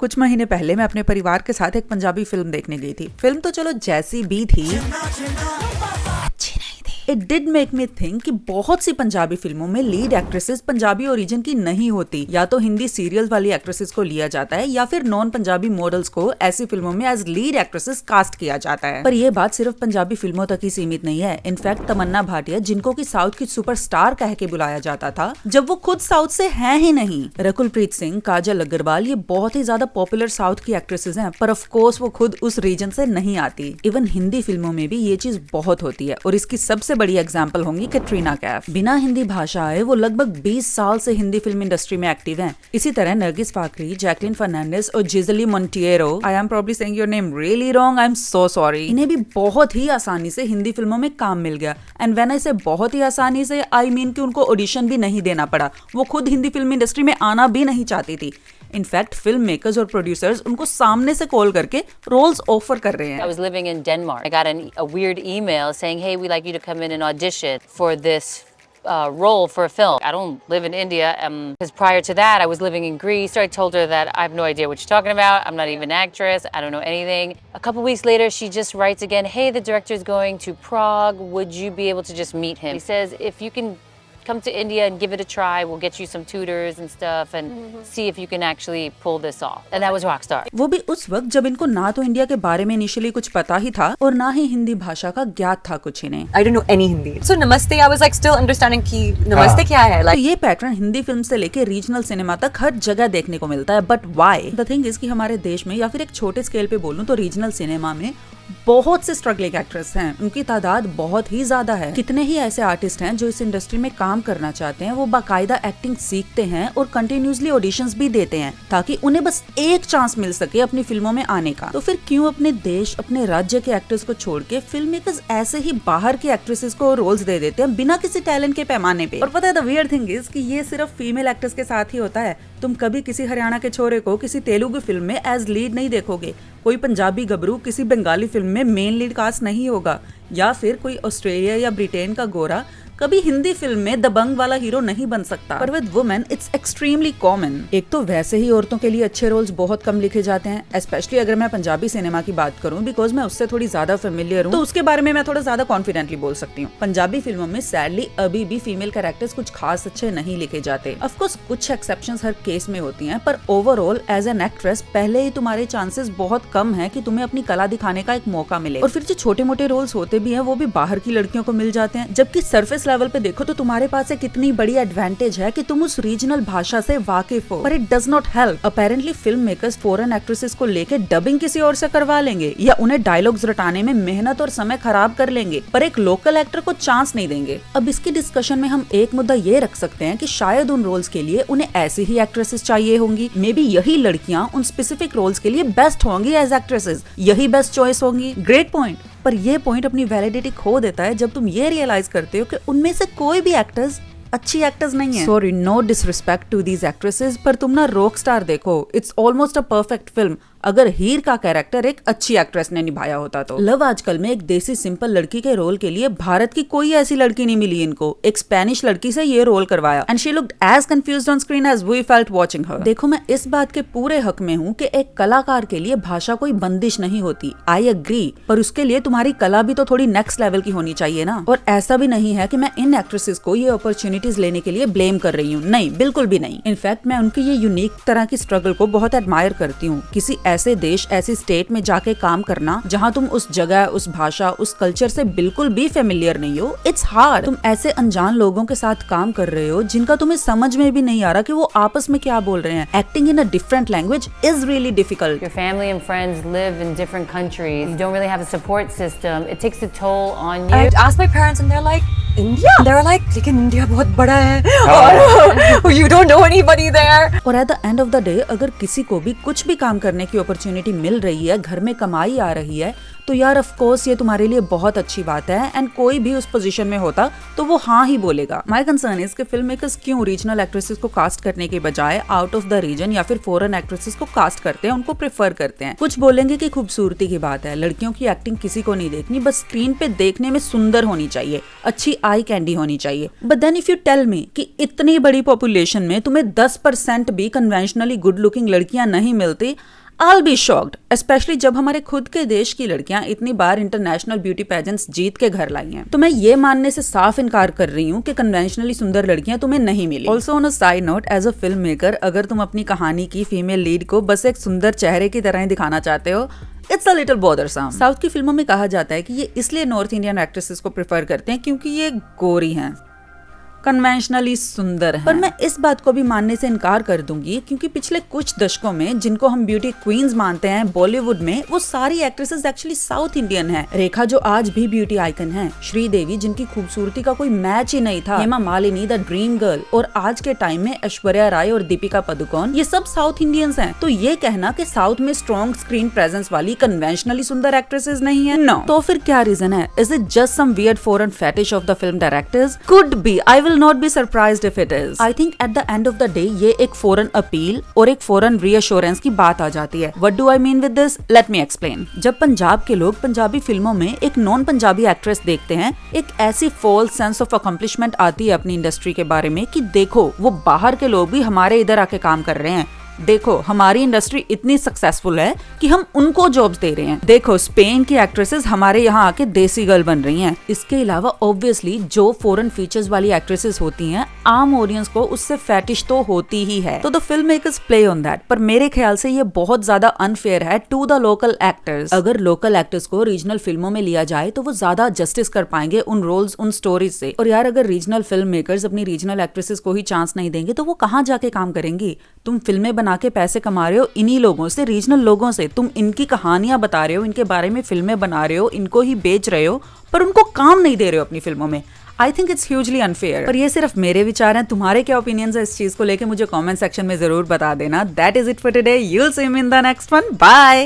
कुछ महीने पहले मैं अपने परिवार के साथ एक पंजाबी फिल्म देखने गई थी। फिल्म तो चलो जैसी भी थी, it did make me think कि बहुत सी पंजाबी फिल्मों में लीड एक्ट्रेसेस पंजाबी ओरिजिन की नहीं होती। या तो हिंदी सीरियल वाली एक्ट्रेसेस को लिया जाता है या फिर नॉन पंजाबी मॉडल्स को ऐसी फिल्मों में एज लीड एक्ट्रेसेस कास्ट किया जाता है। पर ये बात सिर्फ पंजाबी फिल्मों तक ही सीमित नहीं है। इनफैक्ट तमन्ना भाटिया, जिनको की साउथ की सुपरस्टार कह के बुलाया जाता था, जब वो खुद साउथ से हैं ही नहीं। रकुलप्रीत सिंह, काजल अग्रवाल, ये बहुत ही ज्यादा पॉपुलर साउथ की एक्ट्रेसेस हैं, पर ऑफ कोर्स वो खुद उस रीजन से नहीं आती। इवन हिंदी फिल्मों में भी ये चीज बहुत होती है और इसकी सबसे बड़ी एग्जांपल होंगी कैटरीना कैफ। बिना हिंदी भाषा आए वो लगभग 20 साल से हिंदी फिल्म इंडस्ट्री में एक्टिव हैं। इसी तरह नरगिस फाकरी, जैकलिन फर्नांडिस और Giselli Monteiro, I am probably saying your name really wrong, I am so sorry, इन्हें भी बहुत ही आसानी से हिंदी फिल्मों में काम मिल गया। एंड व्हेन आई से बहुत ही आसानी से, आई मीन कि उनको ऑडिशन भी नहीं देना पड़ा। वो खुद हिंदी फिल्म इंडस्ट्री में आना भी नहीं चाहती थी। इनफैक्ट फिल्म मेकर्स और प्रोड्यूसर्स उनको सामने से कॉल करके रोल्स ऑफर कर रहे हैं। I was living in Denmark. I got a weird email saying, "Hey, we'd like you to come in and audition for this role for a film." I don't live in India because prior to that I was living in Greece. So I told her that I have no idea what you're talking about. I'm not even an actress. I don't know anything. A couple weeks later, she just writes again, "Hey, the director is going to Prague. Would you be able to just meet him?" He says, "If you can come to India and give it a try. We'll get you some tutors and stuff and see if you can actually pull this off." And that was Rockstar. वो भी उस वक्त जब इनको ना तो India के बारे में इनिशियली कुछ पता ही था और ना ही हिंदी भाषा का ज्ञात था कुछ इन्हें। I didn't know any Hindi. So Namaste, I was like still understanding कि Namaste क्या है? तो ये पैटर्न हिंदी फिल्म से लेके रीजनल सिनेमा तक हर जगह देखने को मिलता है। But why? The thing is कि हमारे देश में या फिर एक छोटे स्केल पे बोलूं तो रीजनल सिनेमा में बहुत से स्ट्रगलिंग एक्टर्स हैं। उनकी तादाद बहुत ही ज्यादा है। कितने ही ऐसे आर्टिस्ट हैं जो इस इंडस्ट्री में काम करना चाहते हैं। वो बाकायदा एक्टिंग सीखते हैं और कंटिन्यूसली ऑडिशंस भी देते हैं ताकि उन्हें बस एक चांस मिल सके अपनी फिल्मों में आने का। तो फिर क्यों अपने देश, अपने राज्य के एक्टर्स को छोड़ के फिल्म मेकर्स ऐसे ही बाहर के एक्ट्रेसेस को रोल्स दे देते हैं बिना किसी टैलेंट के पैमाने पे। और पता है द वियर्ड थिंग इज कि ये सिर्फ फीमेल एक्टर्स के साथ ही होता है। तुम कभी किसी हरियाणा के छोरे को किसी तेलुगु फिल्म में एज लीड नहीं देखोगे। कोई पंजाबी गबरू किसी बंगाली फिल्म में मेन लीड कास्ट नहीं होगा। या फिर कोई ऑस्ट्रेलिया या ब्रिटेन का गोरा कभी हिंदी फिल्म में दबंग वाला हीरो नहीं बन सकता। पर with women it's extremely common. एक तो वैसे ही औरतों के लिए अच्छे रोल्स बहुत कम लिखे जाते हैं, स्पेशली अगर मैं पंजाबी सिनेमा की बात करूं, बिकॉज मैं उससे थोड़ी ज्यादा फेमिलियर हूं, तो उसके बारे में मैं थोड़ा ज्यादा कॉन्फिडेंटली बोल सकती हूँ। पंजाबी फिल्मों में सैडली अभी भी फीमेल कैरेक्टर्स कुछ खास अच्छे नहीं लिखे जाते। ऑफकोर्स कुछ एक्सेप्शंस हर केस में होती हैं, पर ओवरऑल एज एन एक्ट्रेस पहले ही तुम्हारे चांसेस बहुत कम है कि तुम्हें अपनी कला दिखाने का एक मौका मिले। और फिर जो छोटे मोटे रोल्स होते भी हैं वो भी बाहर की लड़कियों को मिल जाते हैं। जबकि सरफेस लेवल पे देखो तो तुम्हारे पास एक कितनी बड़ी एडवांटेज है कि तुम उस रीजनल भाषा से वाकिफ हो। पर it does not help. Apparently film makers foreign actresses को लेके डबिंग किसी और से करवा लेंगे या उन्हें डायलॉग्स रटाने में मेहनत और समय खराब कर लेंगे, पर एक लोकल एक्टर को चांस नहीं देंगे। अब इसकी डिस्कशन में हम एक मुद्दा ये रख सकते हैं कि शायद उन रोल्स के लिए उन्हें ऐसी ही एक्ट्रेसेस चाहिए होंगी। मे बी यही लड़कियां उन स्पेसिफिक रोल्स के लिए बेस्ट होंगी एज एक्ट्रेसेस, यही बेस्ट चॉइस होंगी। Great point. पर ये पॉइंट अपनी वैलिडिटी खो देता है जब तुम ये रियलाइज करते हो कि उनमें से कोई भी एक्टर्स अच्छी एक्टर्स नहीं है। Sorry, no disrespect to these actresses, पर तुम ना रॉकस्टार देखो, it's almost a perfect film अगर हीर का कैरेक्टर एक अच्छी एक्ट्रेस ने निभाया होता तो। लव आजकल में एक देसी सिंपल लड़की के रोल के लिए भारत की कोई ऐसी लड़की नहीं मिली इनको। एक स्पेनिश लड़की से ये रोल करवाया and she looked as confused on screen as we felt watching her. देखो, मैं इस बात के पूरे हक में हूँ कि एक कलाकार के लिए भाषा कोई बंदिश नहीं होती। आई एग्री, पर उसके लिए तुम्हारी कला भी तो थोड़ी नेक्स्ट लेवल की होनी चाहिए ना। और ऐसा भी नहीं है कि मैं इन एक्ट्रेसेस को ये अपॉर्चुनिटीज लेने के लिए ब्लेम कर रही हूँ, नहीं, बिल्कुल भी नहीं। इनफैक्ट मैं उनकी ये यूनिक तरह की स्ट्रगल को बहुत एडमायर करती हूँ। किसी ऐसे देश, ऐसी स्टेट में जाके काम करना जहाँ तुम उस जगह, उस भाषा, उस कल्चर से बिल्कुल भी फेमिलियर नहीं हो, इट्स हार्ड। तुम ऐसे अनजान लोगों के साथ काम कर रहे हो जिनका तुम्हें समझ में भी नहीं आ रहा कि वो आपस में क्या बोल रहे हैं। Acting in a different language is really difficult. Your family and friends live in different countries. You don't really have a support system. It takes a toll on you. I asked my parents and they're like, India? They were like, लेकिन India बहुत बड़ा है और you don't know anybody there. और at the end of the day अगर किसी को भी कुछ भी काम करने की अपॉर्चुनिटी मिल रही है, घर में कमाई आ रही है, तो यार ऑफ कोर्स ये तुम्हारे लिए बहुत अच्छी बात है। एंड कोई भी उस पोजीशन में होता तो वो हाँ ही बोलेगा। माय कंसर्न इज कि फिल्म मेकर्स क्यों रीजनल एक्ट्रेसेस को कास्ट करने के बजाय आउट ऑफ द रीजन या फिर फॉरेन एक्ट्रेसेस को कास्ट करते हैं, उनको प्रेफर करते हैं। कुछ बोलेंगे कि खूबसूरती की बात है, लड़कियों की एक्टिंग किसी को नहीं देखनी, बस स्क्रीन पे देखने में सुंदर होनी चाहिए, अच्छी आई कैंडी होनी चाहिए। But then if you tell me कि इतनी बड़ी पॉपुलेशन में तुम्हें 10% भी कन्वेंशनली गुड लुकिंग लड़कियां नहीं मिलती, I'll be shocked, especially जब हमारे खुद के देश की लड़कियां इतनी बार इंटरनेशनल ब्यूटी पेजेंट्स जीत के घर लाई हैं। तो मैं ये मानने से साफ इनकार कर रही हूँ कि कन्वेंशनली सुंदर लड़कियां तुम्हें नहीं मिली। Also on a side note, as a film maker, अगर तुम अपनी कहानी की फीमेल लीड को बस एक सुंदर चेहरे की तरह ही दिखाना चाहते हो, it's a little bothersome. South की फिल्मों में कहा जाता है कि ये इसलिए नॉर्थ इंडियन एक्ट्रेसेस को प्रेफर करते हैं क्योंकि ये गोरी हैं, कन्वेंशनली सुंदर है। पर मैं इस बात को भी मानने से इनकार कर दूंगी क्योंकि पिछले कुछ दशकों में जिनको हम ब्यूटी क्वींस मानते हैं बॉलीवुड में, वो सारी एक्ट्रेसेस एक्चुअली साउथ इंडियन हैं। रेखा जो आज भी ब्यूटी आइकन है, श्रीदेवी जिनकी खूबसूरती का कोई मैच ही नहीं था, Hema Malini the dream girl, और आज के टाइम में ऐश्वर्या राय और दीपिका पादुकोण, ये सब साउथ इंडियंस हैं। तो ये कहना कि साउथ में स्ट्रॉन्ग स्क्रीन प्रेजेंस वाली कन्वेंशनली सुंदर एक्ट्रेसेस नहीं है, नो। तो फिर क्या रीजन है? Is it just some weird foreign fetish of the film directors? Could be, I will not be surprised if it is. I think at the end of the day ये एक foreign appeal और एक foreign reassurance की बात आ जाती है। What do I mean with this? Let me explain. जब पंजाब के लोग पंजाबी फिल्मों में एक नॉन पंजाबी एक्ट्रेस देखते हैं, एक ऐसी फॉल्स सेंस ऑफ अकम्पलिशमेंट आती है अपनी इंडस्ट्री के बारे में कि देखो वो बाहर के लोग भी हमारे इधर आके काम कर रहे हैं, देखो हमारी इंडस्ट्री इतनी सक्सेसफुल है कि हम उनको जॉब्स दे रहे हैं, देखो स्पेन की एक्ट्रेसेस हमारे यहाँ आके देसी गर्ल बन रही हैं। इसके अलावा ऑब्वियसली जो फॉरेन फीचर्स वाली एक्ट्रेसेस होती हैं, आम ऑडियंस को उससे फैटिश तो होती ही है, तो the film makers play on that. पर मेरे ख्याल से ये बहुत ज्यादा अनफेयर है टू द लोकल एक्टर्स। अगर लोकल एक्टर्स को रीजनल फिल्मों में लिया जाए तो वो ज्यादा जस्टिस कर पाएंगे उन रोल्स, उन स्टोरीज से। और यार अगर रीजनल फिल्म मेकर्स अपनी रीजनल एक्ट्रेसेस को ही चांस नहीं देंगे तो वो कहाँ जाके काम करेंगी? तुम फिल्में बना के पैसे कमा रहे हो इन्हीं लोगों से, रीजनल लोगों से, तुम इनकी कहानियां बता रहे हो, इनके बारे में फिल्में बना रहे हो, इनको ही बेच रहे हो, पर उनको काम नहीं दे रहे हो अपनी फिल्मों में। I think it's hugely unfair. पर ये सिर्फ मेरे विचार हैं, तुम्हारे क्या ओपिनियंस है इस चीज को लेके मुझे कमेंट सेक्शन में जरूर बता देना। That is it for today, you will see me in the next one, bye.